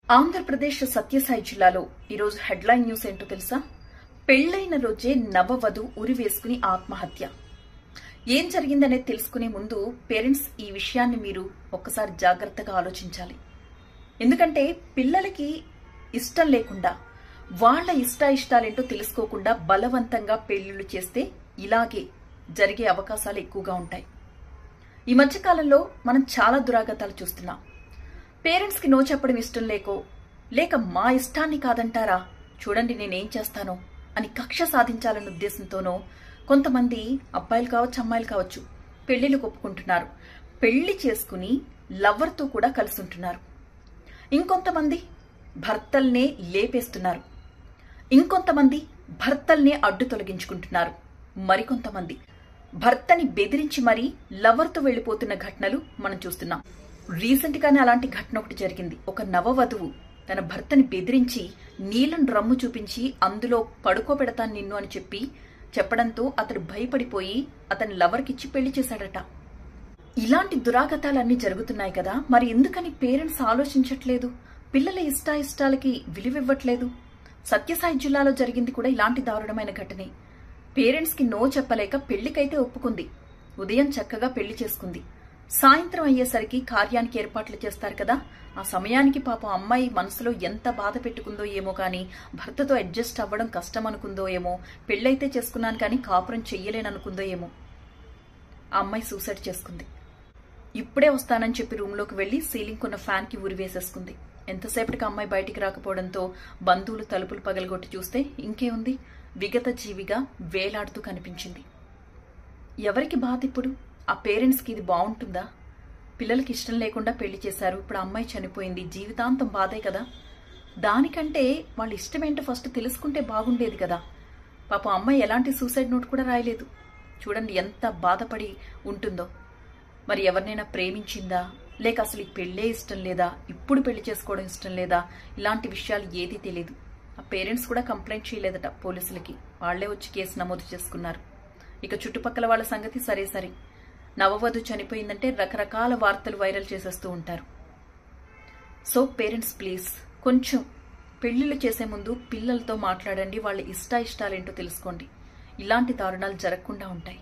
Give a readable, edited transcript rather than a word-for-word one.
ఆంధ్రప్రదేశ్ సత్యసాయి జిల్లాలో ఈరోజు headline news ఏంటో తెలుసా? పెళ్లైన రోజే నవవధు ఉరి వేసుకుని ఆత్మహత్య. ఏం జరిగిందనేది తెలుసుకునే ముందు పేరెంట్స్ ఈ విషయాన్ని మీరు ఒక్కసారి జాగ్రత్తగా ఆలోచించాలి. ఎందుకంటే పిల్లలకి ఇష్టం లేకుండా వాళ్ళ ఇష్టాయిష్టాలేంటో తెలుసుకోకుండా బలవంతంగా పెళ్లిళ్లు చేస్తే ఇలాగే జరిగే అవకాశాలు ఎక్కువగా ఉంటాయి. ఈ మధ్యకాలంలో మనం చాలా దురాగతాలు చూస్తున్నాం. పేరెంట్స్ కి నో చెప్పడం ఇష్టం లేక మా ఇష్టాన్ని కాదంటారా, చూడండి నేనేం చేస్తానో అని కక్ష సాధించాలన్న ఉద్దేశంతోనో కొంతమంది అబ్బాయిలు కావచ్చు అమ్మాయిలు కావచ్చు పెళ్లిళ్లకు ఒప్పుకుంటున్నారు. పెళ్లి చేసుకుని లవర్తో కూడా కలిసి ఉంటున్నారు. ఇంకొంతమంది భర్తల్నే లేపేస్తున్నారు. ఇంకొంతమంది భర్తల్నే అడ్డు తొలగించుకుంటున్నారు. మరికొంతమంది భర్తని బెదిరించి మరీ లవర్తో వెళ్లిపోతున్న ఘటనలు మనం చూస్తున్నాం. రీసెంట్ గానే అలాంటి ఘటన ఒకటి జరిగింది. ఒక నవవధువు తన భర్తని బెదిరించి నీలం డ్రమ్ము చూపించి అందులో పడుకోబెడతాను నిన్ను అని చెప్పడంతో అతడు భయపడిపోయి అతని లవర్కిచ్చి పెళ్లి చేశాడట. ఇలాంటి దురాగతాలన్నీ జరుగుతున్నాయి కదా, మరి ఎందుకని పేరెంట్స్ ఆలోచించట్లేదు? పిల్లల ఇష్టాయిష్టాలకి విలువివ్వట్లేదు. సత్యసాయి జిల్లాలో జరిగింది కూడా ఇలాంటి దారుణమైన ఘటనే. పేరెంట్స్ కి నో చెప్పలేక పెళ్లికైతే ఒప్పుకుంది. ఉదయం చక్కగా పెళ్లి చేసుకుంది. సాయంత్రం అయ్యేసరికి కార్యానికి ఏర్పాట్లు చేస్తారు కదా, ఆ సమయానికి పాపం అమ్మాయి మనసులో ఎంత బాధ పెట్టుకుందో ఏమో కానీ భర్తతో అడ్జస్ట్ అవ్వడం కష్టం అనుకుందో ఏమో, పెళ్లైతే చేసుకున్నాను కానీ కాపురం చెయ్యలేననుకుందో ఏమో, ఆ అమ్మాయి సూసైడ్ చేసుకుంది. ఇప్పుడే వస్తానని చెప్పి రూమ్లోకి వెళ్లి సీలింగ్ ఉన్న ఫ్యాన్ కి ఉరి వేసేసుకుంది. ఎంతసేపటికి అమ్మాయి బయటికి రాకపోవడంతో బంధువులు తలుపులు పగలగొట్టి చూస్తే ఇంకేముంది, విగత జీవిగా వేలాడుతూ కనిపించింది. ఎవరికి బాధ ఇప్పుడు? ఆ పేరెంట్స్కి ఇది బాగుంటుందా? పిల్లలకి ఇష్టం లేకుండా పెళ్లి చేశారు, ఇప్పుడు అమ్మాయి చనిపోయింది, జీవితాంతం బాధే కదా. దానికంటే వాళ్ళ ఇష్టమేంటో ఫస్ట్ తెలుసుకుంటే బాగుండేది కదా. పాపం అమ్మాయి ఎలాంటి సూసైడ్ నోట్ కూడా రాయలేదు. చూడండి ఎంత బాధపడి ఉంటుందో. మరి ఎవరినైనా ప్రేమించిందా, లేక అసలు ఈ పెళ్లే ఇష్టం లేదా, ఇప్పుడు పెళ్లి చేసుకోవడం ఇష్టం లేదా, ఇలాంటి విషయాలు ఏదీ తెలియదు. ఆ పేరెంట్స్ కూడా కంప్లైంట్ చేయలేదట పోలీసులకి. వాళ్లే వచ్చి కేసు నమోదు చేసుకున్నారు. ఇక చుట్టుపక్కల వాళ్ళ సంగతి సరే. నవవధు చనిపోయిందంటే రకరకాల వార్తలు వైరల్ చేసేస్తూ ఉంటారు. సో పేరెంట్స్ ప్లీజ్ కొంచెం పెళ్లిళ్ళు చేసే ముందు పిల్లలతో మాట్లాడండి. వాళ్ళ ఇష్టాయిష్టాలేంటో తెలుసుకోండి. ఇలాంటి దారుణాలు జరగకుండా ఉంటాయి.